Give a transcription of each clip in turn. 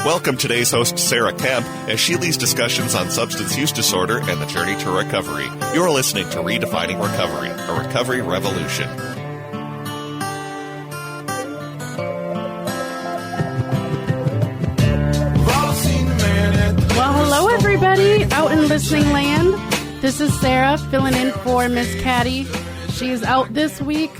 Welcome today's host, Sarah Kemp, as she leads discussions on substance use disorder and the journey to recovery. You're listening to Redefining Recovery, a recovery revolution. Well, hello, everybody out in listening land. This is Sarah filling in for Miss Caddy. She's out this week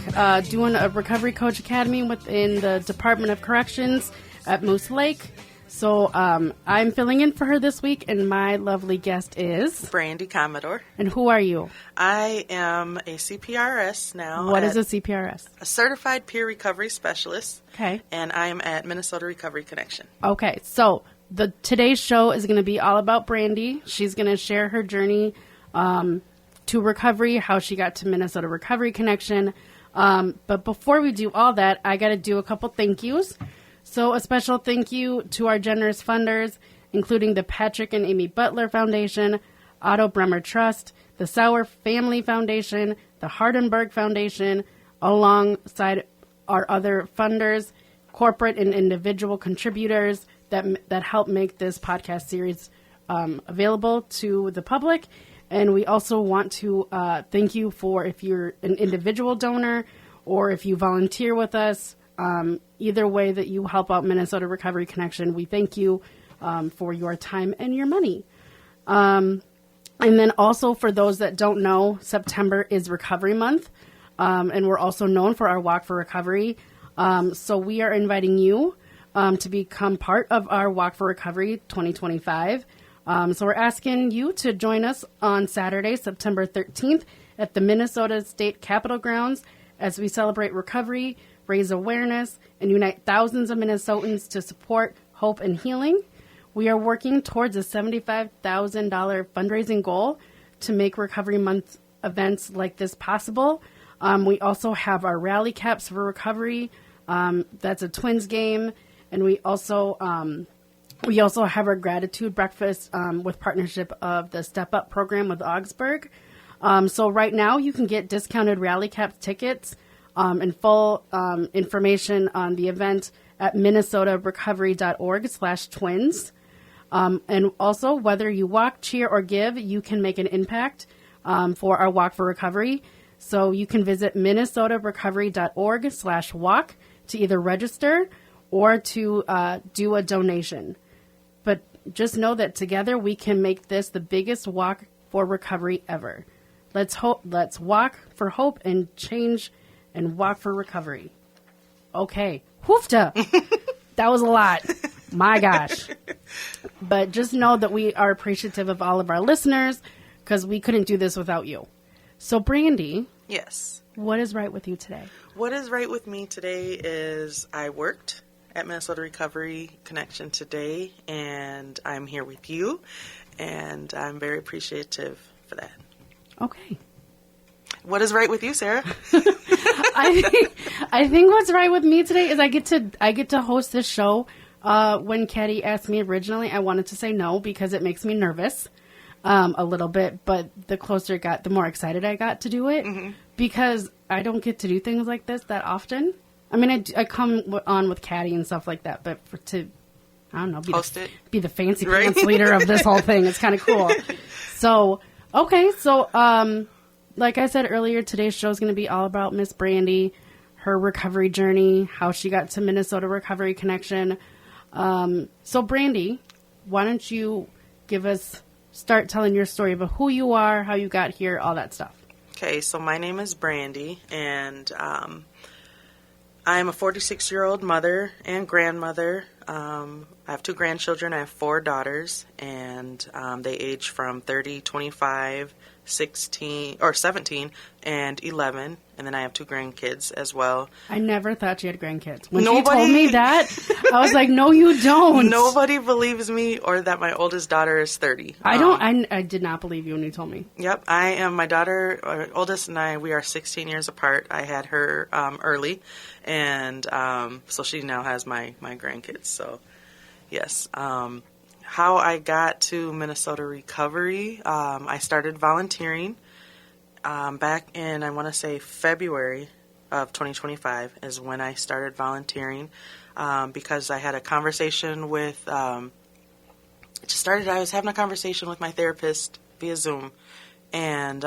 doing a Recovery Coach Academy within the Department of Corrections at Moose Lake. So I'm filling in for her this week, and my lovely guest is Brandy Commodore. And who are you? I am a CPRS now. What is a CPRS? A Certified Peer Recovery Specialist. Okay. And I am at Minnesota Recovery Connection. Okay, so today's show is going to be all about Brandy. She's going to share her journey to recovery, how she got to Minnesota Recovery Connection. But before we do all that, I got to do a couple thank yous. So a special thank you to our generous funders, including the Patrick and Amy Butler Foundation, Otto Bremer Trust, the Sauer Family Foundation, the Hardenberg Foundation, alongside our other funders, corporate and individual contributors that help make this podcast series available to the public. And we also want to thank you for if you're an individual donor or if you volunteer with us. Either way that you help out Minnesota Recovery Connection, we thank you for your time and your money. And then also for those that don't know, September is Recovery Month, and we're also known for our Walk for Recovery. So we are inviting you to become part of our Walk for Recovery 2025. So we're asking you to join us on Saturday, September 13th at the Minnesota State Capitol grounds as we celebrate recovery, raise awareness, and unite thousands of Minnesotans to support hope and healing. We are working towards a $75,000 fundraising goal to make Recovery Month events like this possible. We also have our Rally Caps for Recovery. That's a Twins game. And we also have our Gratitude Breakfast with partnership of the Step Up program with Augsburg. So right now you can get discounted Rally Caps tickets and full information on the event at minnesotarecovery.org/twins. And also, whether you walk, cheer, or give, you can make an impact for our Walk for Recovery. So you can visit minnesotarecovery.org/walk to either register or to do a donation. But just know that together we can make this the biggest walk for recovery ever. Let's walk for hope and change and walk for recovery. Okay. Hoofta. That was a lot. My gosh. But just know that we are appreciative of all of our listeners because we couldn't do this without you. So, Brandy. Yes. What is right with you today? What is right with me today is I worked at Minnesota Recovery Connection today, and I'm here with you, and I'm very appreciative for that. Okay. What is right with you, Sarah? I think what's right with me today is I get to host this show. When Caddy asked me originally, I wanted to say no because it makes me nervous a little bit. But the closer it got, the more excited I got to do it because I don't get to do things like this that often. I mean, I come on with Caddy and stuff like that, but I don't know, be the fancy pants leader of this whole thing. It's kind of cool. So, okay. So, like I said earlier, today's show is going to be all about Miss Brandy, her recovery journey, how she got to Minnesota Recovery Connection. So, Brandy, why don't you start telling your story about who you are, how you got here, all that stuff. Okay, so my name is Brandy, and I am a 46-year-old mother and grandmother. I have 2 grandchildren. I have 4 daughters, and they age from 30, 25, 16, or 17, and 11. And then I have 2 grandkids as well. I never thought you had grandkids. When she told me that, I was like, no, you don't. Nobody believes me or that my oldest daughter is 30. I did not believe you when you told me. Yep. I am my daughter, our oldest and I, we are 16 years apart. I had her early. And so she now has my grandkids. So, yes. How I got to Minnesota Recovery, I started volunteering back in, I want to say, February of 2025 is when I started volunteering, because I had a conversation with, I was having a conversation with my therapist via Zoom, and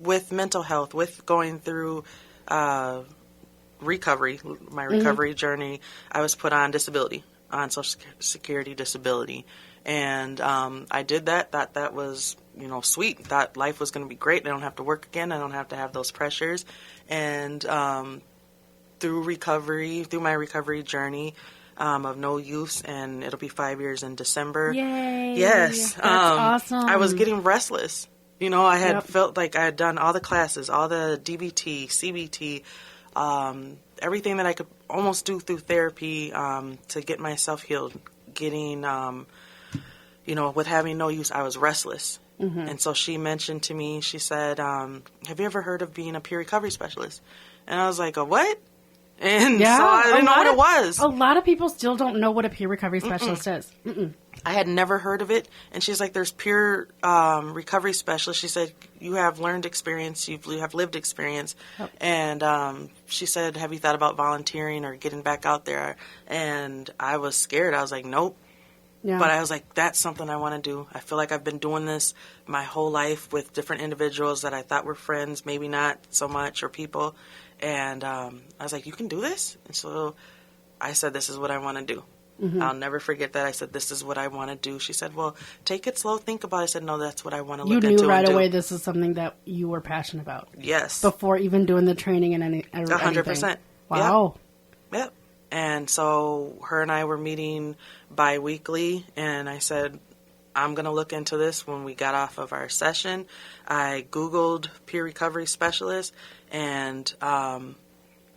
with mental health, with going through recovery, my recovery journey, I was put on disability, on Social Security disability. And I did that. Thought that was, sweet. Thought life was going to be great. I don't have to work again. I don't have to have those pressures. And through my recovery journey of no use, and it'll be 5 years in December. Yay! Yes. That's awesome. I was getting restless. I had felt like I had done all the classes, all the DBT, CBT, everything that I could almost do through therapy to get myself healed. Getting, with having no use, I was restless. Mm-hmm. And so she mentioned to me, she said, have you ever heard of being a peer recovery specialist? And I was like, a what? And so I didn't know what it was. A lot of people still don't know what a peer recovery specialist is. I had never heard of it. And she's like, there's peer recovery specialists. She said, you have learned experience. You have lived experience. Yep. And she said, have you thought about volunteering or getting back out there? And I was scared. I was like, nope. Yeah. But I was like, that's something I want to do. I feel like I've been doing this my whole life with different individuals that I thought were friends, maybe not so much, or people. And I was like, you can do this? And so I said, this is what I want to do. Mm-hmm. I'll never forget that. I said, this is what I want to do. She said, well, take it slow, think about it. I said, no, that's what I want to look into. You knew right away this is something that you were passionate about. Yes. Before even doing the training and anything. 100%. Wow. Yep. And so her and I were meeting bi-weekly, and I said, I'm going to look into this. When we got off of our session, I Googled peer recovery specialist, and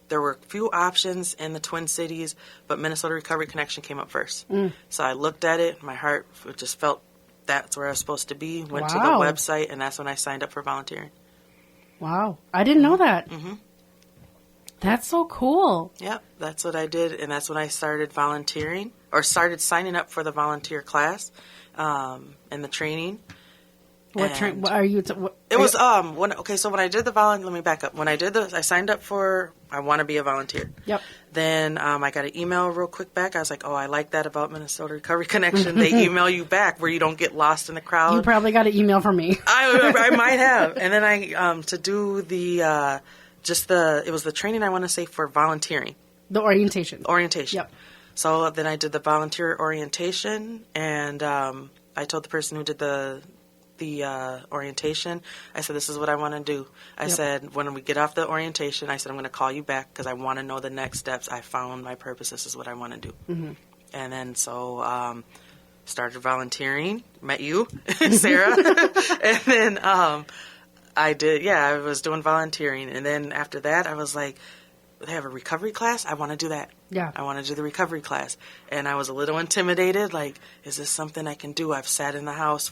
there were a few options in the Twin Cities, but Minnesota Recovery Connection came up first. So I looked at it. My heart just felt that's where I was supposed to be. Went to the website, and that's when I signed up for volunteering. Wow. I didn't know that. Mm-hmm. That's so cool. Yep, that's what I did, and that's when I started volunteering, or started signing up for the volunteer class and the training. What are you? It was so when I did the let me back up. When I did I signed up for I want to be a volunteer. Yep. Then I got an email real quick back. I was like, oh, I like that about Minnesota Recovery Connection. They email you back where you don't get lost in the crowd. You probably got an email from me. I might have. And then I to do the it was the training, I want to say, for volunteering. The orientation. Yep. So then I did the volunteer orientation, and I told the person who did the orientation, I said, this is what I want to do. I said, when we get off the orientation, I said, I'm going to call you back because I want to know the next steps. I found my purpose. This is what I want to do. Mm-hmm. And then so started volunteering, met you, Sarah, and then I was doing volunteering. And then after that, I was like, they have a recovery class? I want to do that. Yeah. I want to do the recovery class. And I was a little intimidated, like, is this something I can do? I've sat in the house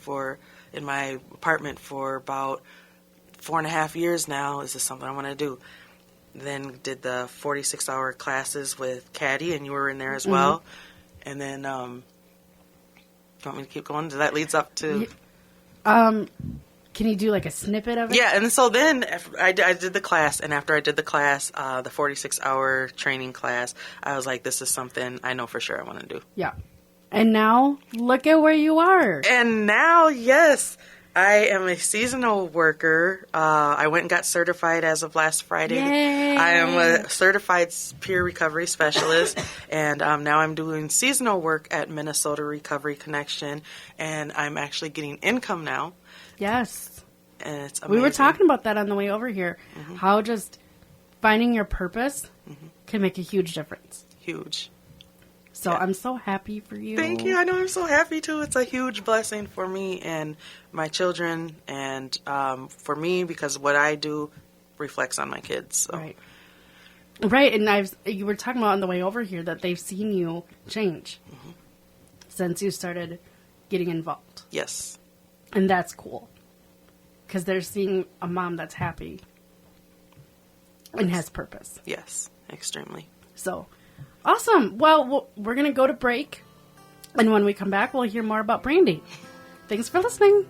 in my apartment for about 4.5 years now. Is this something I want to do? Then did the 46-hour classes with Caddy, and you were in there as well. And then, do you want me to keep going? That leads up to... Can you do like a snippet of it? Yeah, and so then I did the class, and after I did the class, the 46-hour training class, I was like, this is something I know for sure I want to do. Yeah. And now, look at where you are. And now, yes, I am a seasonal worker. I went and got certified as of last Friday. Yay. I am a certified peer recovery specialist, and now I'm doing seasonal work at Minnesota Recovery Connection, and I'm actually getting income now. Yes. And it's amazing. We were talking about that on the way over here, how just finding your purpose can make a huge difference. Huge. So I'm so happy for you. Thank you. I know I'm so happy too. It's a huge blessing for me and my children, and for me, because what I do reflects on my kids. So. Right. And you were talking about on the way over here that they've seen you change since you started getting involved. Yes. And that's cool. Because they're seeing a mom that's happy and has purpose. Yes, extremely. So, awesome. Well, we're going to go to break. And when we come back, we'll hear more about Brandy. Thanks for listening.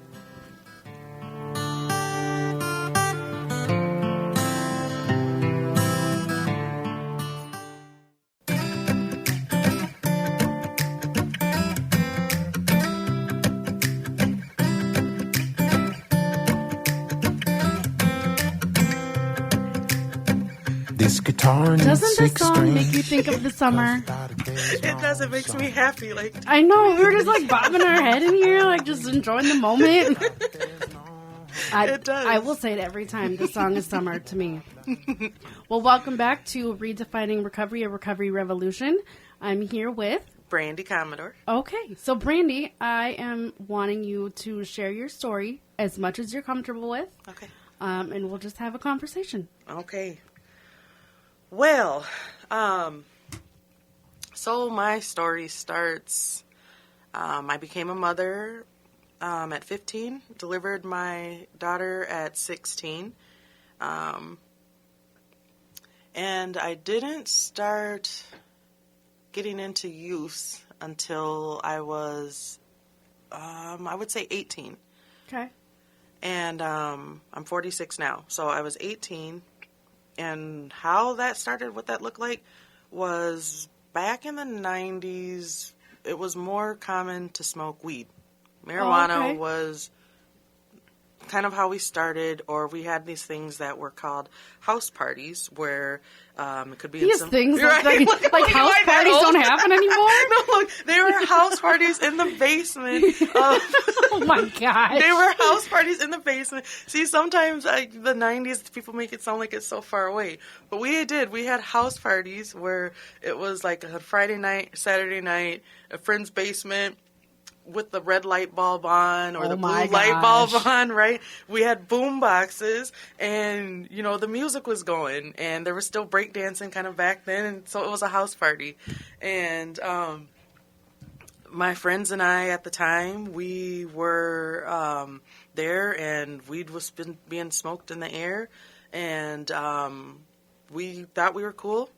this guitar and Doesn't this six song strings. make you think of the summer? It does. It makes me happy. Like, I know. We were just like bobbing our head in here, like just enjoying the moment. It does. I will say it every time. The song is summer to me. Well, welcome back to Redefining Recovery, a recovery revolution. I'm here with Brandy Commodore. Okay, so Brandy, I am wanting you to share your story as much as you're comfortable with. Okay. And we'll just have a conversation. Okay. Well, so my story starts, I became a mother at 15, delivered my daughter at 16, and I didn't start getting into use until I was, I would say 18. Okay. And I'm 46 now, so I was 18, and how that started, what that looked like, was back in the 90s, it was more common to smoke weed. Marijuana was kind of how we started, or we had these things that were called house parties, where it could be These in some things right? like house parties don't happen anymore. No, look, they were house parties in the basement. Oh my god! They were house parties in the basement. See, sometimes the 90s people make it sound like it's so far away, but we had house parties where it was like a Friday night, Saturday night, a friend's basement, with the red light bulb on or the blue light bulb on, right? We had boom boxes, and, you know, the music was going, and there was still breakdancing kind of back then, and so it was a house party. And my friends and I at the time, we were there, and weed was being smoked in the air, and we thought we were cool.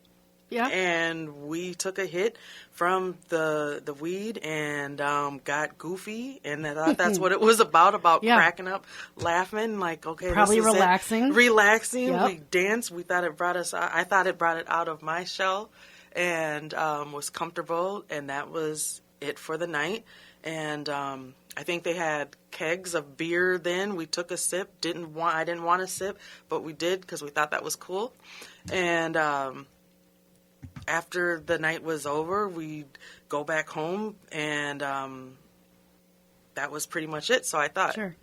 Yeah. And we took a hit from the weed and got goofy, and I thought that's what it was about cracking up, laughing, like, okay, probably this is relaxing. Relaxing. Yep. We danced. We thought it brought us. I thought it brought it out of my shell, and was comfortable, and that was it for the night. And I think they had kegs of beer then. We took a sip. I didn't want a sip, but we did because we thought that was cool. And after the night was over, we'd go back home, and that was pretty much it. So I thought. Sure.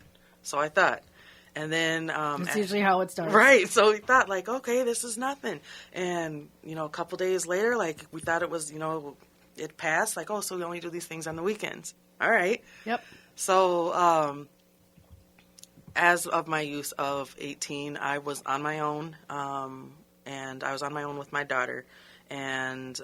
And then... that's usually how it starts. Right. So we thought, like, okay, this is nothing. And, you know, a couple days later, like, we thought it was, you know, it passed. Like, oh, so we only do these things on the weekends. All right. Yep. So as of my use of 18, I was on my own, and I was on my own with my daughter. And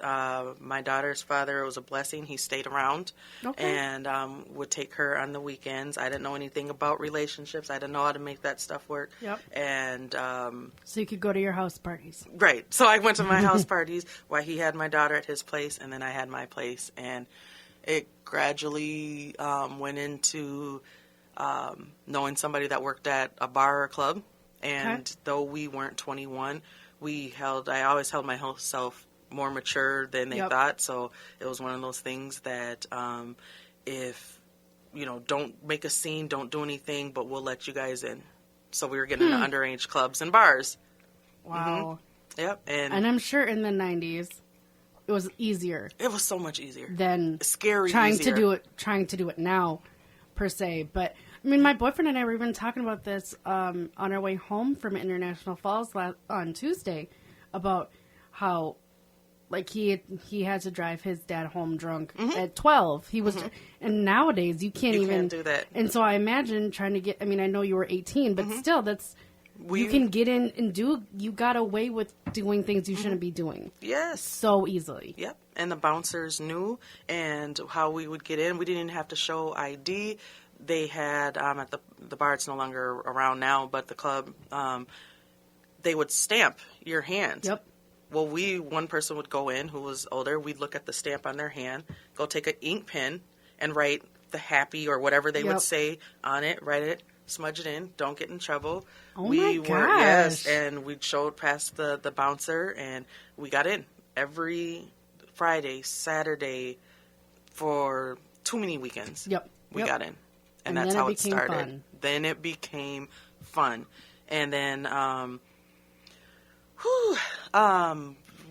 my daughter's father was a blessing. He stayed around and would take her on the weekends. I didn't know anything about relationships. I didn't know how to make that stuff work. Yep. And so you could go to your house parties. Right. So I went to my house parties while he had my daughter at his place, and then I had my place. And it gradually went into knowing somebody that worked at a bar or club. And though we weren't 21, I always held myself more mature than they thought. So it was one of those things that if, you know, don't make a scene, don't do anything, but we'll let you guys in. So we were getting into underage clubs and bars. Wow. Mm-hmm. Yep. And I'm sure in the 90s it was easier. It was so much easier. Than trying to do it now, per se. But I mean, my boyfriend and I were even talking about this on our way home from International Falls on Tuesday, about how, like, he had to drive his dad home drunk at 12. He was, and nowadays you can't do that. And so I imagine trying to get. I mean, I know you were 18, but still, you can get in and do. You got away with doing things you shouldn't be doing. Yes, so easily. Yep. And the bouncers knew, and how we would get in. We didn't even have to show ID. They had at the bar, it's no longer around now, but the club, they would stamp your hand. Yep. Well, one person would go in who was older. We'd look at the stamp on their hand, go take an ink pen and write the happy or whatever they would say on it, write it, smudge it in, don't get in trouble. Oh my gosh. And we'd show it past the bouncer, and we got in every Friday, Saturday for too many weekends. Yep. We got in. And that's how it started. Fun. Then it became fun. And then,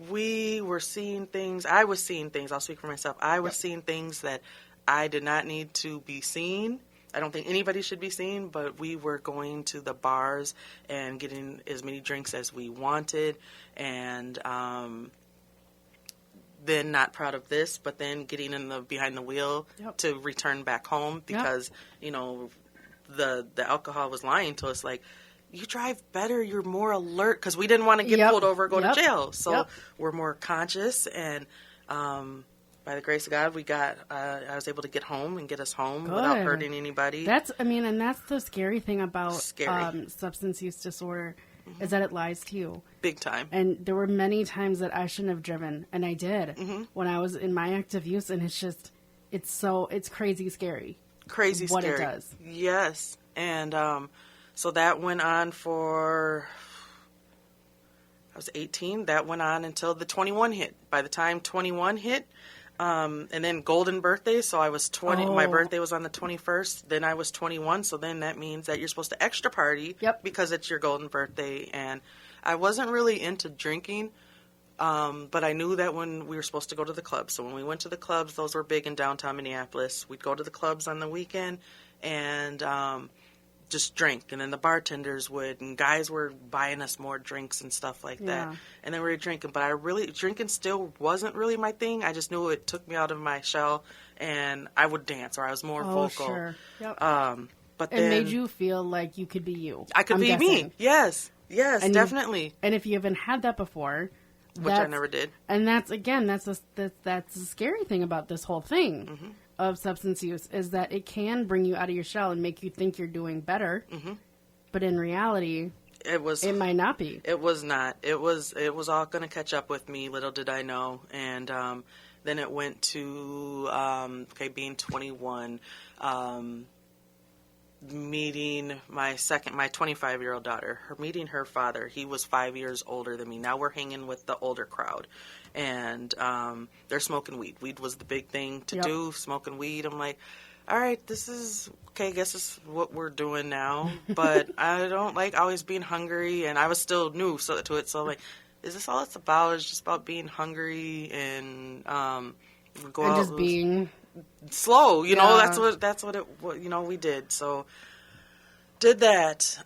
We were seeing things. I was seeing things. I'll speak for myself. I was seeing things that I did not need to be seen. I don't think anybody should be seen, but we were going to the bars and getting as many drinks as we wanted, and then not proud of this, but then getting in the behind the wheel to return back home because the alcohol was lying to us, like, you drive better, you're more alert, because we didn't want to get pulled over or go to jail. So we're more conscious, and by the grace of God, we got. I was able to get home and get us home without hurting anybody. And that's the scary thing about substance use disorder, is that it lies to you. Big time. And there were many times that I shouldn't have driven, and I did when I was in my active use, and it's crazy scary. Crazy what scary. It does. Yes. And so that went on for, I was 18. That went on until the 21 hit. By the time 21 hit, and then golden birthday, so I was 20. My birthday was on the 21st. Then I was 21, so then that means that you're supposed to extra party because it's your golden birthday. And I wasn't really into drinking, but I knew that when we were supposed to go to the clubs. So when we went to the clubs, those were big in downtown Minneapolis. We'd go to the clubs on the weekend and just drink. And then the bartenders and guys were buying us more drinks and stuff like that. And then we were drinking. But drinking still wasn't really my thing. I just knew it took me out of my shell, and I would dance, or I was more vocal. Sure. Yep. But it made you feel like you could be you. I could be me. Yes, and definitely. And if you haven't had that before, which I never did. And that's the scary thing about this whole thing of substance use, is that it can bring you out of your shell and make you think you're doing better. But in reality, it might not be. It was not. It was all going to catch up with me. Little did I know. And then it went to being 21. Meeting my 25-year-old daughter, meeting her father. He was 5 years older than me. Now we're hanging with the older crowd, and they're smoking weed. Weed was the big thing to do, smoking weed. I'm like, all right, this is okay. I guess this is what we're doing now. But I don't like always being hungry, and I was still new to it. So I'm like, is this all it's about? It's just about being hungry and go out, just being slow, that's what we did. So did that.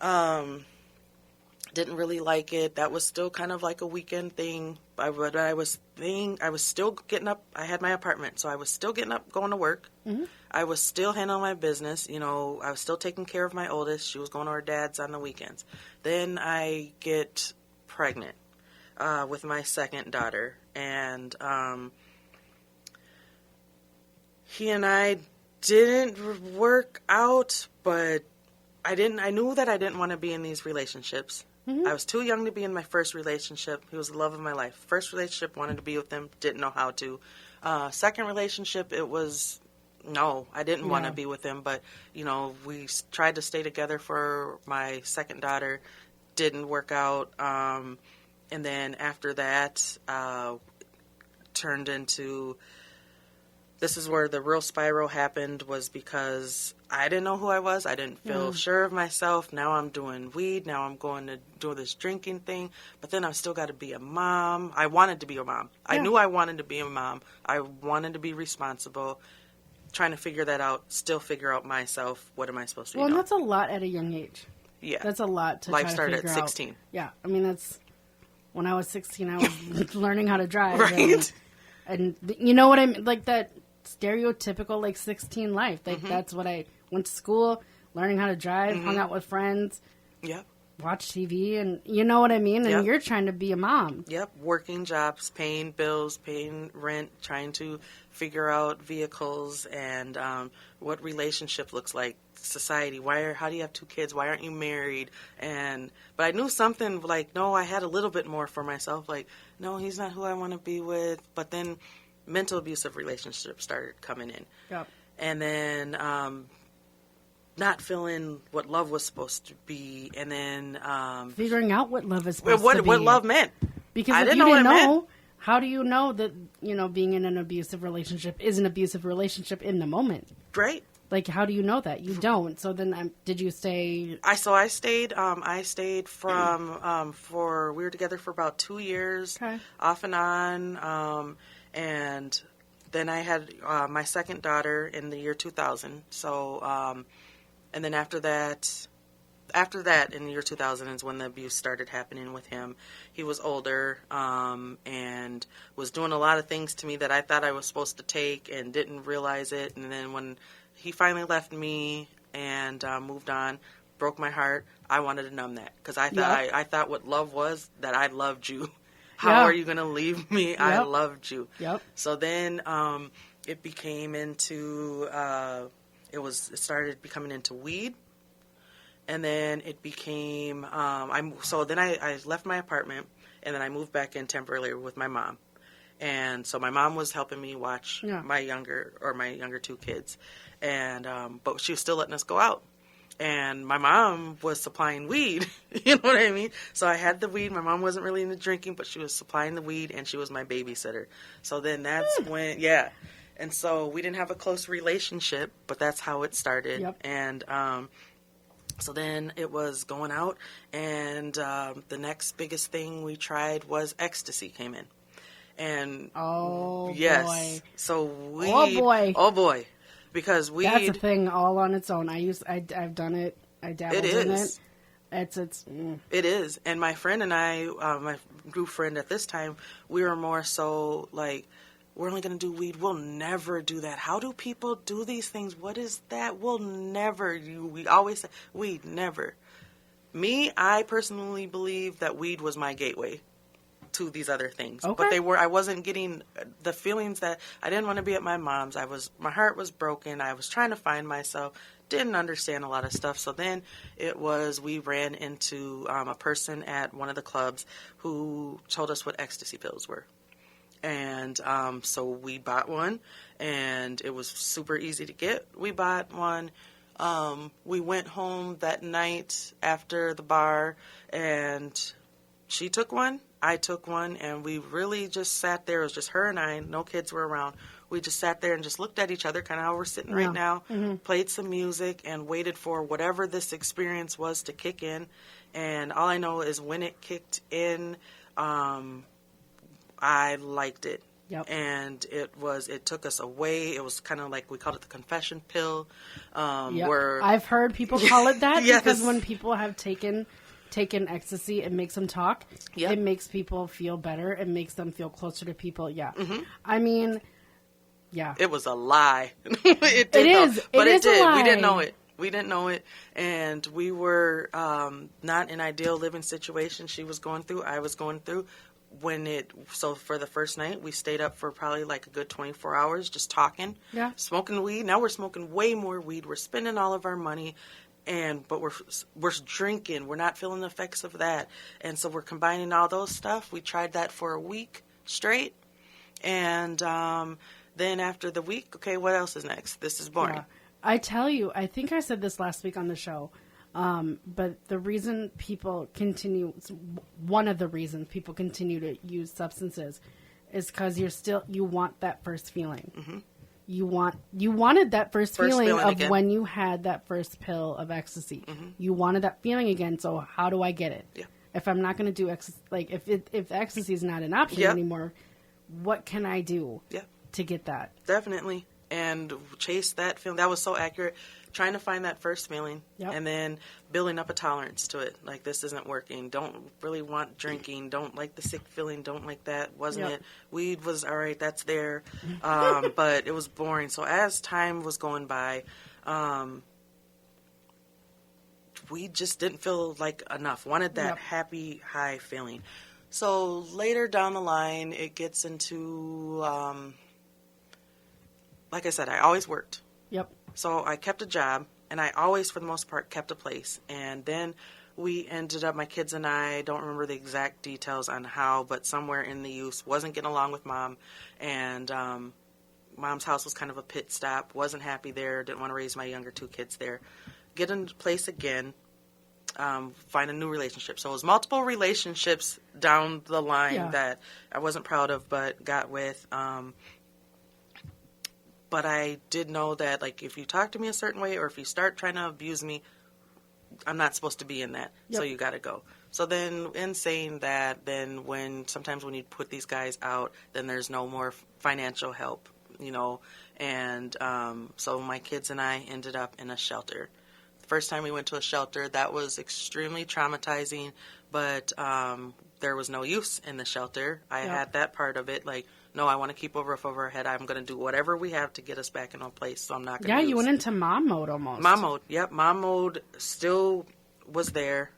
Didn't really like it. That was still kind of like a weekend thing. I was still getting up. I had my apartment, so I was still getting up, going to work. I was still handling my business. I was still taking care of my oldest. She was going to her dad's on the weekends. Then I get pregnant with my second daughter, and he and I didn't work out, but I knew that I didn't want to be in these relationships. I was too young to be in my first relationship. He was the love of my life. First relationship, wanted to be with him, didn't know how to. Second relationship, I didn't want to be with him, but, we tried to stay together for my second daughter, didn't work out. And then after that, turned into... This is where the real spiral happened, was because I didn't know who I was. I didn't feel sure of myself. Now I'm doing weed. Now I'm going to do this drinking thing. But then I've still got to be a mom. I wanted to be a mom. I knew I wanted to be a mom. I wanted to be responsible. Trying to figure that out. Still figure out myself. What am I supposed to be doing? Well, that's a lot at a young age. Yeah. That's a lot to Life try to started figure at 16. out. Yeah. I mean, that's... When I was 16, I was learning how to drive. Right. And you know what I mean? Like that... stereotypical 16 life. That's what I went to school, learning how to drive, hung out with friends, watched TV, and you know what I mean? And you're trying to be a mom. Working jobs, paying bills, paying rent, trying to figure out vehicles and what relationship looks like, society. How do you have 2 kids? Why aren't you married? But I knew something no, I had a little bit more for myself. No, he's not who I want to be with. But then mental abusive relationships started coming in. And then not feeling what love was supposed to be, and then figuring out what love is supposed to be. What love meant. Because if you didn't know, how do you know that, being in an abusive relationship is an abusive relationship in the moment? Right. Like, how do you know that? You don't. So then did you stay? I stayed from, we were together for about 2 years, Okay. off and on. And then I had my second daughter in the year 2000. So, and then after that, in the year 2000 is when the abuse started happening with him. He was older and was doing a lot of things to me that I thought I was supposed to take and didn't realize it. And then when he finally left me and moved on, broke my heart, I wanted to numb that because I thought I thought what love was, that I loved you. How are you going to leave me? Yep. I loved you. Yep. So then it became into it started becoming into weed. And then it became, I left my apartment, and then I moved back in temporarily with my mom. And so my mom was helping me watch my younger two kids. And, but she was still letting us go out. And my mom was supplying weed, you know what I mean? So I had the weed. My mom wasn't really into drinking, but she was supplying the weed, and she was my babysitter. So then that's when, And so we didn't have a close relationship, but that's how it started. Yep. And, so then it was going out, and the next biggest thing we tried was ecstasy came in. And boy. So weed. Oh boy. Because weed. That's a thing all on its own. I've done it. I dabbled in it. It is. And my friend and I, my new friend at this time, we were more so like, we're only going to do weed. We'll never do that. How do people do these things? What is that? We'll never. We always say, weed, never. Me, I personally believe that weed was my gateway to these other things. Okay. But I wasn't getting the feelings that I didn't want to be at my mom's. My heart was broken. I was trying to find myself. Didn't understand a lot of stuff. So then we ran into a person at one of the clubs who told us what ecstasy pills were. And so we bought one, and it was super easy to get. We bought one. We went home that night after the bar, and she took one, I took one, and we really just sat there. It was just her and I. No kids were around. We just sat there and just looked at each other, kind of how we're sitting right now, played some music, and waited for whatever this experience was to kick in. And all I know is when it kicked in, I liked it. Yep. And it took us away. It was kind of like, we called it the confession pill. Where I've heard people call it that because when people have taken ecstasy, it makes them talk. Yep. It makes people feel better. It makes them feel closer to people. Yeah. Mm-hmm. I mean, yeah. It was a lie. It is. But it did. We didn't know it. We didn't know it. And we were not an ideal living situation she was going through. I was going through. So for the first night, we stayed up for probably like a good 24 hours just talking, smoking weed. Now we're smoking way more weed. We're spending all of our money, but we're drinking. We're not feeling the effects of that. And so we're combining all those stuff. We tried that for a week straight. And then after the week, okay, what else is next? This is boring. Yeah. I tell you, I think I said this last week on the show. But the reason one of the reasons people continue to use substances is because you want that first feeling. Mm-hmm. You wanted that first feeling of again. When you had that first pill of ecstasy. Mm-hmm. You wanted that feeling again. So how do I get it? Yeah. If I'm not going to do ecstasy, like if ecstasy is not an option anymore, what can I do to get that? Definitely. And chase that feeling. That was so accurate. Trying to find that first feeling and then building up a tolerance to it. Like, this isn't working. Don't really want drinking. Don't like the sick feeling. Don't like that. Wasn't it? Weed was all right. That's there. But it was boring. So as time was going by, we just didn't feel like enough. Wanted that happy, high feeling. So later down the line, it gets into, like I said, I always worked. Yep. So I kept a job, and I always, for the most part, kept a place. And then we ended up, my kids and I don't remember the exact details on how, but somewhere in the use, wasn't getting along with Mom. And Mom's house was kind of a pit stop, wasn't happy there, didn't want to raise my younger two kids there. Get in place again, find a new relationship. So it was multiple relationships down the line that I wasn't proud of, but got with. But I did know that, like, if you talk to me a certain way or if you start trying to abuse me, I'm not supposed to be in that. Yep. So you got to go. So then in saying that, then sometimes when you put these guys out, then there's no more financial help, you know. And so my kids and I ended up in a shelter. The first time we went to a shelter, that was extremely traumatizing, but there was no use in the shelter. I had that part of it, like, no, I want to keep a roof over our head. I'm going to do whatever we have to get us back in a place, so I'm not going to you went into mom mode almost. Mom mode, yep. Mom mode still was there.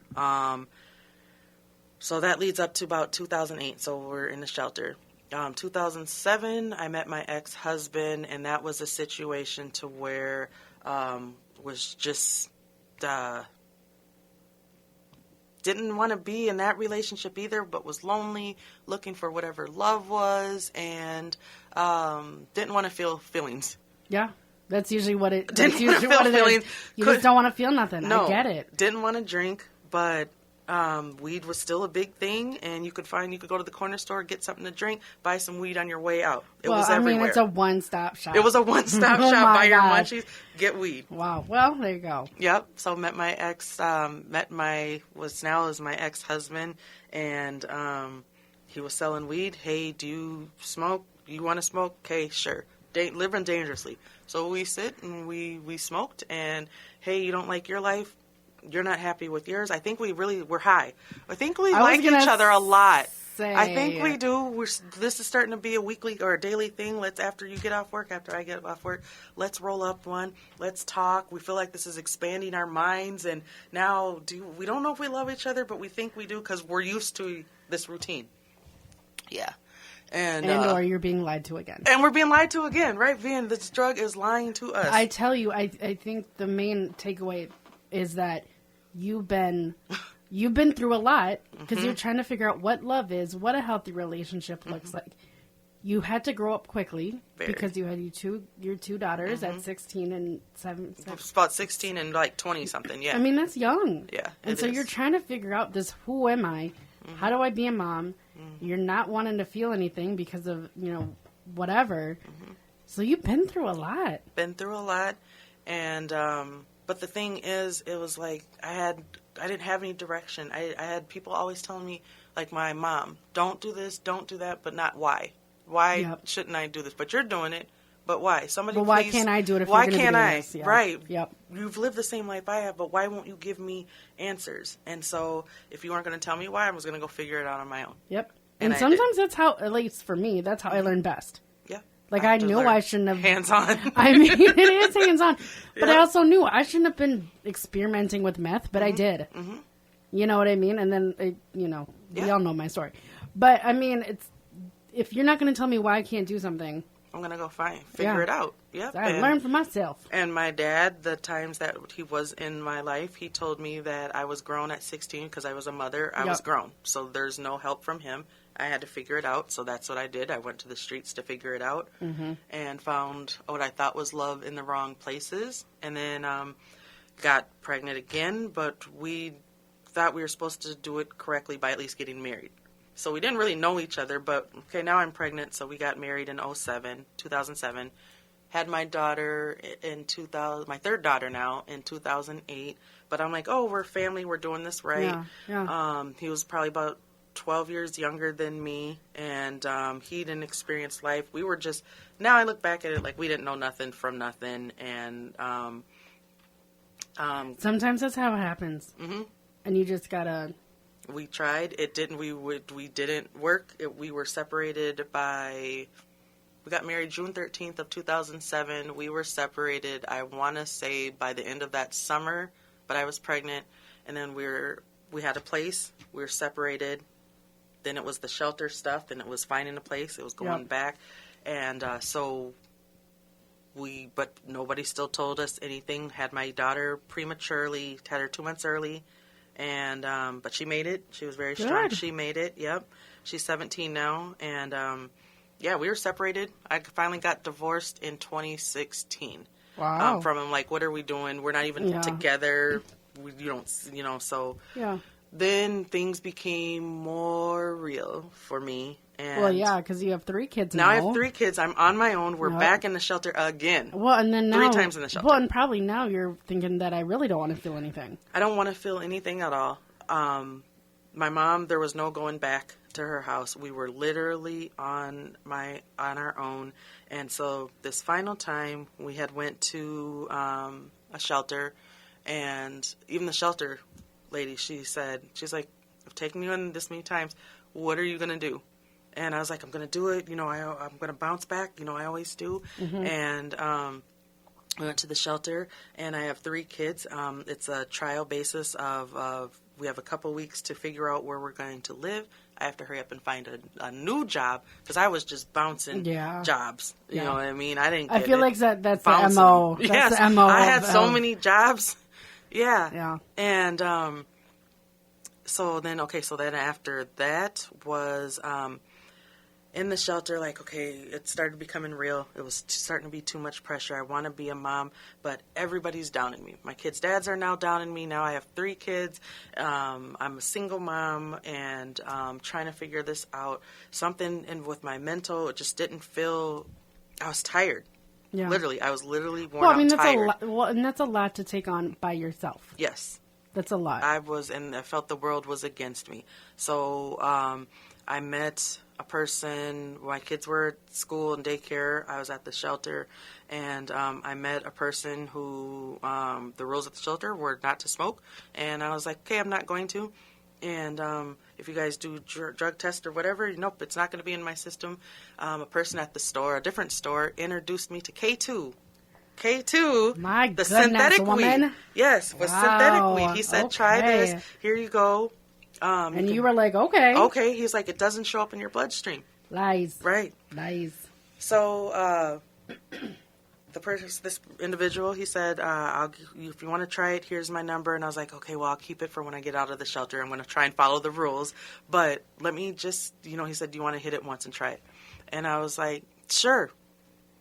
So that leads up to about 2008, so we're in the shelter. 2007, I met my ex-husband, and that was a situation to where was just didn't want to be in that relationship either, but was lonely, looking for whatever love was, and didn't want to feel feelings. Yeah, that's usually what it. Didn't want to feel feelings. You just don't want to feel nothing. No, I get it. Didn't want to drink, but weed was still a big thing, and you could go to the corner store, get something to drink, buy some weed on your way out. It was everywhere. I mean, it's a one-stop shop. It was a one-stop shop. Buy your munchies, get weed. Wow. Well, there you go. Yep. So met my ex. Was now my ex-husband, and he was selling weed. Hey, do you smoke? You want to smoke? Okay, sure. Living dangerously. So we sit and we smoked, and hey, you don't like your life? You're not happy with yours. I think we're high. I think we like each other a lot. I think we do. This is starting to be a weekly or a daily thing. After you get off work, after I get off work, let's roll up one. Let's talk. We feel like this is expanding our minds. And now we don't know if we love each other, but we think we do because we're used to this routine. Yeah. And or you're being lied to again. And we're being lied to again, right? This drug is lying to us. I tell you, I think the main takeaway is that you've been through a lot because you're trying to figure out what love is, what a healthy relationship looks like. You had to grow up quickly because you had your two daughters at 16 and 7. It's about 16 and like 20 something. Yeah. I mean, that's young. Yeah. And so you're trying to figure out this: who am I? How do I be a mom? You're not wanting to feel anything because of whatever. So you've been through a lot. And but the thing is, it was like I didn't have any direction. I had people always telling me, like my mom, don't do this, don't do that, but not why. Why shouldn't I do this? But you're doing it. But why? But why can't I do it if why you're going to can't be doing I? This? Yeah. Right. Yep. You've lived the same life I have, but why won't you give me answers? And so if you weren't going to tell me why, I was going to go figure it out on my own. Yep. And sometimes that's how, at least for me, that's how I learn best. Yeah. Like I knew I shouldn't have. Hands-on. I mean, it is hands-on. But I also knew I shouldn't have been experimenting with meth, but I did. You know what I mean? And then, we all know my story. But, I mean, if you're not going to tell me why I can't do something, I'm going to go figure it out. Yep. So I learned for myself. And my dad, the times that he was in my life, he told me that I was grown at 16 because I was a mother. I was grown. So there's no help from him. I had to figure it out. So that's what I did. I went to the streets to figure it out and found what I thought was love in the wrong places. And then got pregnant again, but we thought we were supposed to do it correctly by at least getting married. So we didn't really know each other, but okay, now I'm pregnant, so we got married in 2007. Had my daughter in 2000, my third daughter now in 2008. But I'm like, oh, we're family, we're doing this right. Yeah. He was probably about 12 years younger than me, and he didn't experience life. We were just, now I look back at it like we didn't know nothing from nothing, and sometimes that's how it happens. And you just gotta. We tried. It didn't. We didn't work. We were separated by. We got married June 13th of 2007. We were separated. I want to say by the end of that summer, but I was pregnant, and then we had a place. We were separated. Then it was the shelter stuff. Then it was finding a place. It was going back, and but nobody still told us anything. Had my daughter prematurely. Had her 2 months early. And, but she made it. She was very strong. She made it. Yep. She's 17 now. And, we were separated. I finally got divorced in 2016. Wow. From him, like, what are we doing? We're not even together. You don't, so. Yeah. then things became more real for me. And well, yeah, because you have 3 kids now. Now I have 3 kids. I'm on my own. We're back in the shelter again. Well, and then now 3 times in the shelter. Well, and probably now you're thinking that I really don't want to feel anything. I don't want to feel anything at all. My mom, there was no going back to her house. We were literally on our own. And so this final time, we had went to a shelter, and even the shelter lady, she's like, I've taken you in this many times. What are you going to do? And I was like, I'm going to do it. I'm going to bounce back. I always do. Mm-hmm. And we went to the shelter, and I have 3 kids. It's a trial basis of we have a couple weeks to figure out where we're going to live. I have to hurry up and find a new job because I was just bouncing jobs. You know what I mean? I didn't. I feel like that's the MO. That's yes, the MO. I had so many jobs. Yeah. Yeah. And so then after that was in the shelter, like, okay, it started becoming real. It was starting to be too much pressure. I want to be a mom, but everybody's downing me. My kids' dads are now downing me. Now I have 3 kids. I'm a single mom, and trying to figure this out. Something with my mental, it just didn't feel, I was tired. Yeah. Literally, I was literally worn out, that's tired. And that's a lot to take on by yourself. Yes. That's a lot. I felt the world was against me. So I met a person. My kids were at school and daycare. I was at the shelter, and I met a person who the rules at the shelter were not to smoke, and I was like, okay, I'm not going to. And if you guys do drug tests or whatever, nope, it's not going to be in my system. A person at the store, a different store, introduced me to K2. My the goodness, synthetic woman. weed. Yes, with synthetic weed. He said, try this. Here you go. And you were like, okay. Okay. He's like, it doesn't show up in your bloodstream. Lies. Right. Lies. So this individual, he said, if you want to try it, here's my number. And I was like, okay, well, I'll keep it for when I get out of the shelter. I'm going to try and follow the rules. But let me just, he said, do you want to hit it once and try it? And I was like, sure.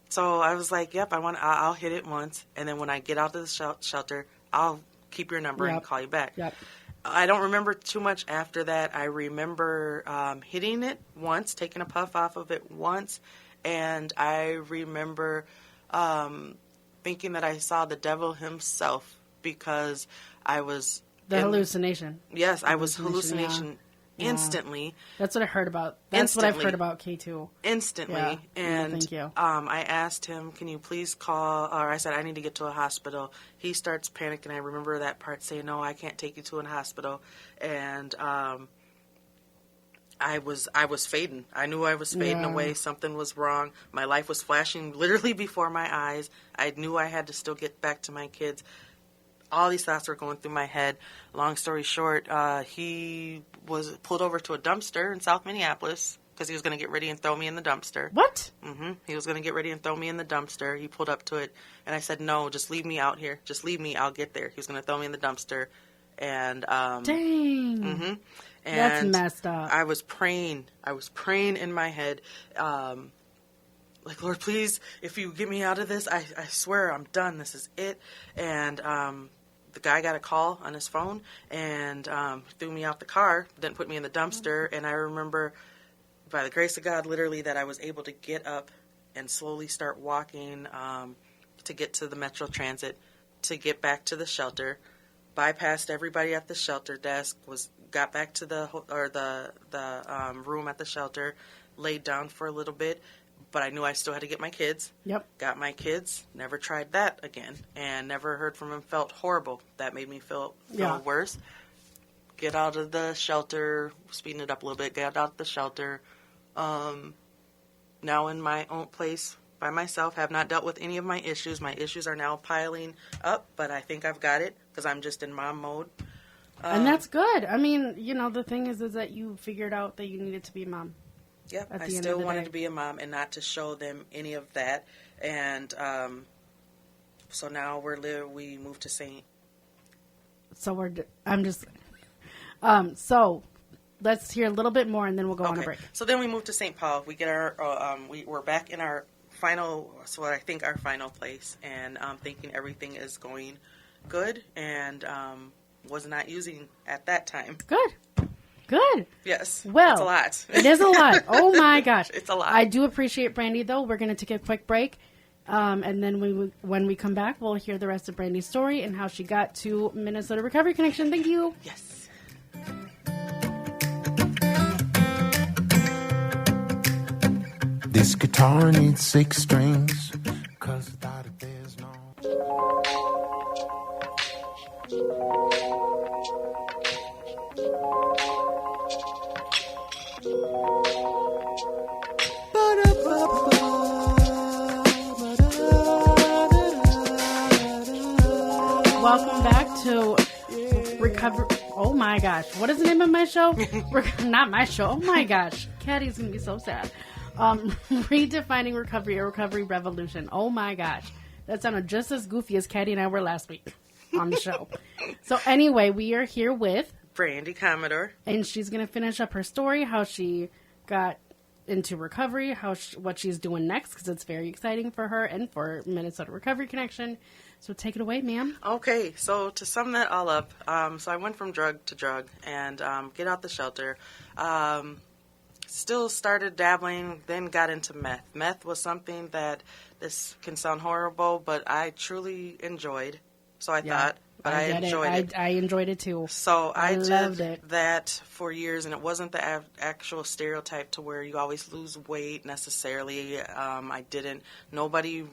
So I was like, yep, I'll hit it once. And then when I get out of the shelter, I'll keep your number and call you back. Yep. I don't remember too much after that. I remember hitting it once, taking a puff off of it once. And I remember thinking that I saw the devil himself because I was... hallucination. Yes, I was hallucination instantly. That's what I heard about. That's what I've heard about K2. Instantly. Yeah. And thank you. I asked him, can you please call, or I said, I need to get to a hospital. He starts panicking. I remember that part saying, no, I can't take you to a hospital. And I was fading. I knew I was fading away. Something was wrong. My life was flashing literally before my eyes. I knew I had to still get back to my kids. All these thoughts were going through my head. Long story short, he was pulled over to a dumpster in South Minneapolis because he was going to get ready and throw me in the dumpster. What? Mm-hmm. He was going to get ready and throw me in the dumpster. He pulled up to it, and I said, no, just leave me out here. Just leave me. I'll get there. He was going to throw me in the dumpster. And dang. Mm-hmm. And that's messed up. I was praying in my head, like, Lord, please, if you get me out of this, I swear I'm done. This is it. And the guy got a call on his phone and threw me out the car, didn't put me in the dumpster. And I remember, by the grace of God, literally, that I was able to get up and slowly start walking to get to the Metro Transit, to get back to the shelter, bypassed everybody at the shelter desk, got back to the room at the shelter, laid down for a little bit. But I knew I still had to get my kids. Yep. Got my kids. Never tried that again. And never heard from him. Felt horrible. That made me feel worse. Get out of the shelter. Speeding it up a little bit. Get out of the shelter. Now in my own place by myself. Have not dealt with any of my issues. My issues are now piling up. But I think I've got it. Because I'm just in mom mode. And that's good. I mean, the thing is that you figured out that you needed to be a mom. Yep, I still wanted to be a mom and not to show them any of that. And so now we moved to St. So so let's hear a little bit more and then we'll go on a break. So then we moved to St. Paul. We get our, we're back in our final place, and I'm thinking everything is going good. And was not using at that time. Good. Yes. Well, it's a lot. It is a lot. Oh my gosh. It's a lot. I do appreciate Brandy, though. We're going to take a quick break. And then when we come back, we'll hear the rest of Brandy's story and how she got to Minnesota Recovery Connection. Thank you. Yes. This guitar needs 6 strings, 'cause without it there's no... Welcome back to Recover. Oh my gosh. What is the name of my show? Not my show. Oh my gosh. Caddy's going to be so sad. Redefining Recovery, a recovery revolution. Oh my gosh. That sounded just as goofy as Caddy and I were last week on the show. So anyway, we are here with Brandy Commodore. And she's going to finish up her story, how she got into recovery, what she's doing next, because it's very exciting for her and for Minnesota Recovery Connection. So take it away, ma'am. Okay, so to sum that all up, so I went from drug to drug and get out the shelter. Still started dabbling, then got into meth. Meth was something that, this can sound horrible, but I truly enjoyed. So I thought, but I enjoyed it. I enjoyed it too. So I loved did it. that for years, and it wasn't the actual stereotype to where you always lose weight necessarily. I didn't. Nobody,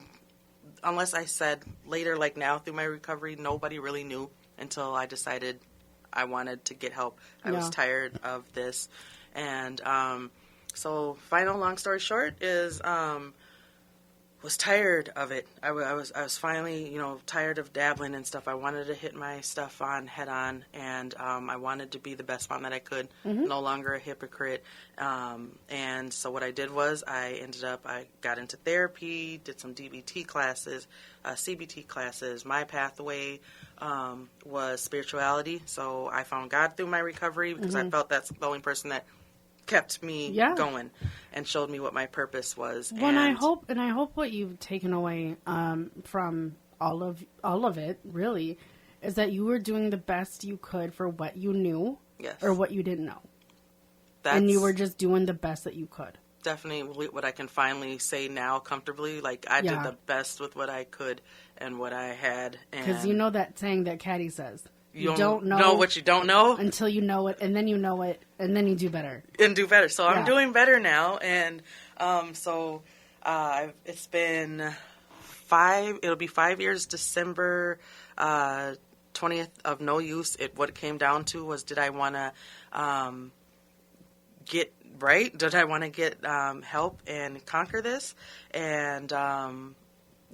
unless I said later, like now through my recovery, nobody really knew until I decided I wanted to get help. I was tired of this. And so final long story short is was tired of it. I was finally, tired of dabbling and stuff. I wanted to hit my stuff on head on, and I wanted to be the best mom that I could, no longer a hypocrite. And so what I did was I got into therapy, did some DBT classes, CBT classes. My pathway was spirituality, so I found God through my recovery because I felt that's the only person that kept me going and showed me what my purpose was. Well, and I hope what you've taken away from all of it really is that you were doing the best you could for what you knew or what you didn't know. And you were just doing the best that you could. Definitely what I can finally say now comfortably. Like, I did the best with what I could and what I had. Because you know that saying that Caddy says. You don't know what you don't know until you know it, and then you know it, and then you do better. And do better. So I'm doing better now, and it's been 5. It'll be 5 years, December 20th of no use. What it came down to was, did I want to get right? Did I want to get help and conquer this, and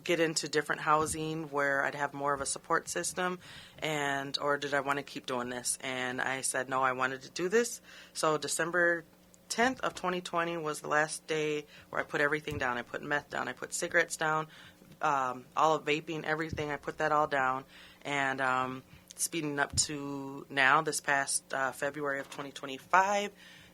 get into different housing where I'd have more of a support system, or did I want to keep doing this? And I said, no, I wanted to do this. So December 10th of 2020 was the last day where I put everything down. I put meth down. I put cigarettes down, all of vaping, everything. I put that all down. And speeding up to now, this past February of 2025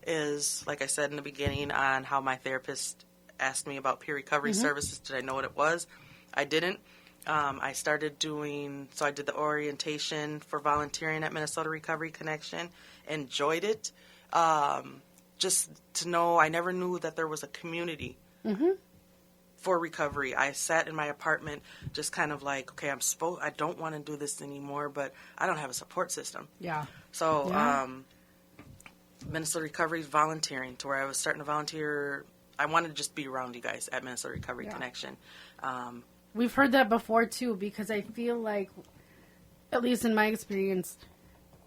is, like I said in the beginning, on how my therapist asked me about peer recovery services. Did I know what it was? I didn't. I started I did the orientation for volunteering at Minnesota Recovery Connection. Enjoyed it. Just to know, I never knew that there was a community for recovery. I sat in my apartment just kind of like, okay, I don't want to do this anymore, but I don't have a support system. Yeah. So Minnesota Recovery volunteering, to where I was starting to volunteer. I wanted to just be around you guys at Minnesota Recovery Connection. We've heard that before, too, because I feel like, at least in my experience,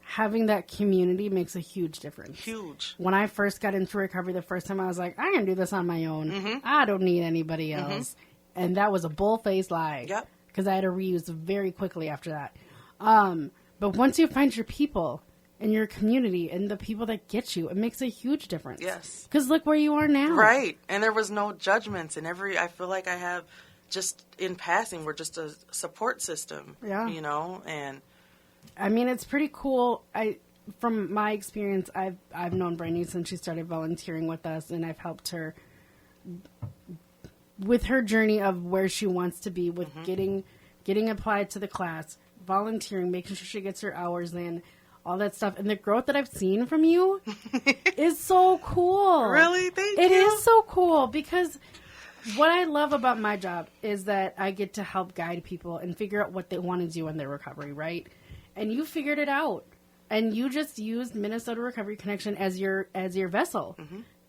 having that community makes a huge difference. Huge. When I first got into recovery the first time, I was like, I can do this on my own. I don't need anybody else. And that was a bull-faced lie. Yep. Because I had to reuse very quickly after that. But once you find your people and your community and the people that get you, it makes a huge difference. Yes. Because look where you are now. Right. And there was no judgments. And I feel like I have, just in passing, we're just a support system. Yeah. And I mean, it's pretty cool. From my experience, I've known Brandy since she started volunteering with us, and I've helped her with her journey of where she wants to be with getting applied to the class, volunteering, making sure she gets her hours in, all that stuff. And the growth that I've seen from you is so cool. Really? Thank you. It is so cool because what I love about my job is that I get to help guide people and figure out what they want to do in their recovery, right? And you figured it out. And you just used Minnesota Recovery Connection as your vessel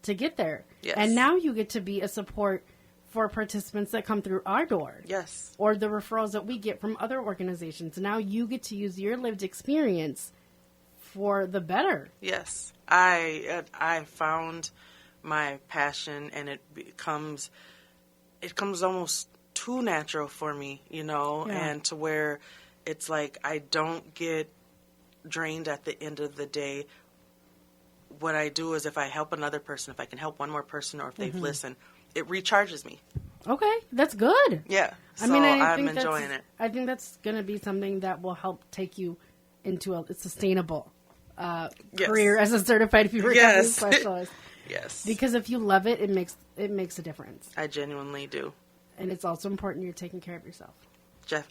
to get there. Yes. And now you get to be a support for participants that come through our door. Yes. Or the referrals that we get from other organizations. Now you get to use your lived experience for the better. Yes. I found my passion, and it becomes almost too natural for me, and to where it's like I don't get drained at the end of the day. What I do is if I help another person, if I can help one more person, or if they've listened, it recharges me. Okay, that's good. Yeah. So I'm enjoying it. I think that's going to be something that will help take you into a sustainable career as a certified recovery specialist. Yes. Because if you love it, it makes a difference. I genuinely do. And it's also important you're taking care of yourself.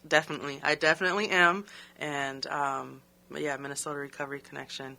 Definitely. I definitely am. And Minnesota Recovery Connection.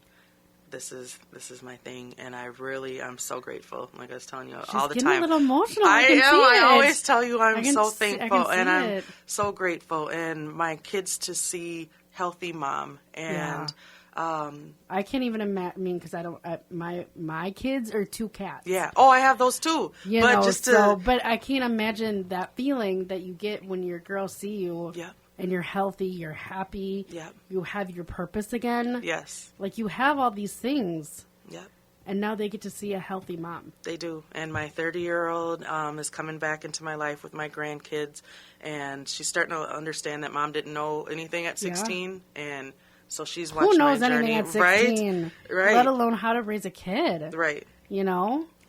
This is my thing, and I'm so grateful. Like I was telling you all the time. She's getting a little emotional. I always tell you I'm so thankful, and I'm it. so grateful. And my kids to see healthy mom, and I can't even imagine because I don't. My kids are 2 cats. Yeah. Oh, I have those too. But I can't imagine that feeling that you get when your girls see you. Yeah. And you're healthy, you're happy, you have your purpose again. Yes. Like you have all these things. Yep. And now they get to see a healthy mom. They do. And my 30-year-old is coming back into my life with my grandkids. And she's starting to understand that mom didn't know anything at 16. Yeah. And so she's watching my journey. Who knows anything at 16? Right. Let alone how to raise a kid. Right.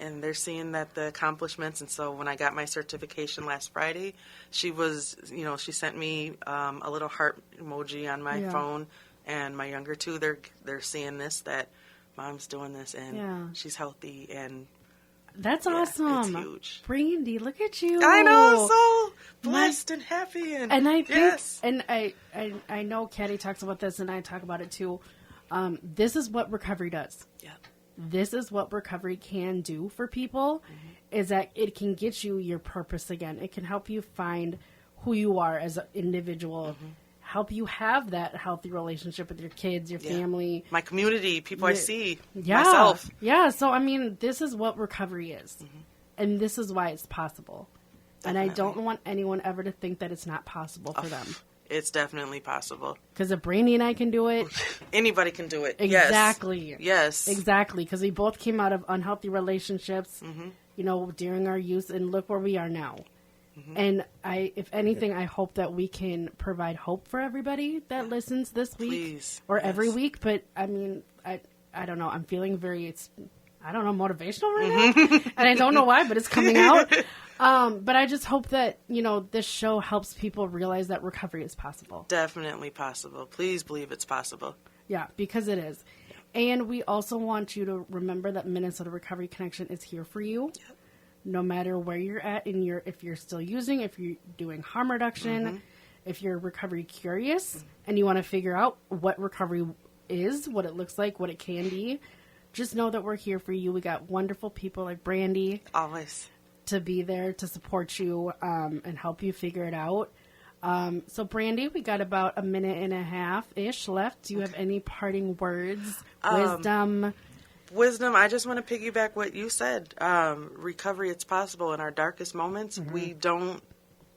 And they're seeing that the accomplishments. And so when I got my certification last Friday, she was, she sent me a little heart emoji on my phone. And my younger two, they're seeing this, that mom's doing this and she's healthy. And that's awesome. It's huge. Brandy, look at you. I know, so blessed and happy. And I think, and I know Caddy talks about this and I talk about it too. This is what recovery does. Yeah. This is what recovery can do for people, is that it can get you your purpose again. It can help you find who you are as an individual, help you have that healthy relationship with your kids, your family. My community, people I see, myself. Yeah, so I mean, this is what recovery is, and this is why it's possible. Definitely. And I don't want anyone ever to think that it's not possible for them. It's definitely possible. Because if Brandy and I can do it... Anybody can do it. Exactly. Yes. Exactly. Because we both came out of unhealthy relationships, during our youth, and look where we are now. And if anything, I hope that we can provide hope for everybody that listens this week. Or every week. But, I mean, I don't know. I'm feeling very... motivational right now. And I don't know why, but it's coming out. But I just hope that, this show helps people realize that recovery is possible. Definitely possible. Please believe it's possible. Yeah, because it is. And we also want you to remember that Minnesota Recovery Connection is here for you. Yep. No matter where you're at if you're still using, if you're doing harm reduction, if you're recovery curious and you want to figure out what recovery is, what it looks like, what it can be, just know that we're here for you. We got wonderful people like Brandy. Always. To be there to support you and help you figure it out. So, Brandy, we got about a minute and a half-ish left. Do you have any parting words? Wisdom, I just want to piggyback what you said. Recovery, it's possible. In our darkest moments, we don't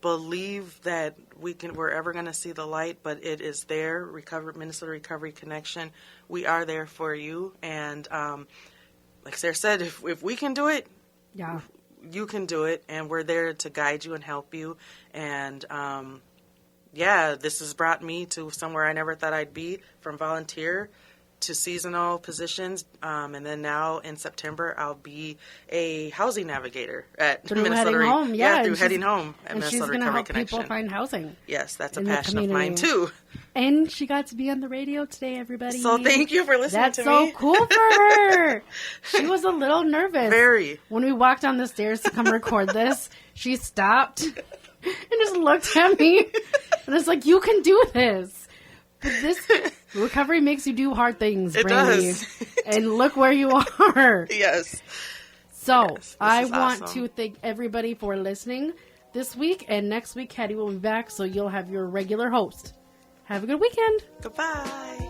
believe that we're ever going to see the light, but it is there. Minnesota Recovery Connection, we are there for you. And like Sarah said, if we can do it, you can do it, and we're there to guide you and help you. And this has brought me to somewhere I never thought I'd be, from volunteer to seasonal positions, and then now in September I'll be a housing navigator at Minnesota. Heading home, Heading Home at Minnesota Recovery Connection. And she's going to help people find housing. Yes, that's a passion of mine too. And she got to be on the radio today, everybody. So thank you for listening to me. That's so cool for her. She was a little nervous. Very. When we walked down the stairs to come record this, she stopped and just looked at me. And it's like, you can do this. this recovery makes you do hard things, It Brandy. does. And look where you are. Yes. So, Yes, I is want awesome. to thank everybody for listening this week. And next week, Caddy will be back, so you'll have your regular host. Have a good weekend. Goodbye.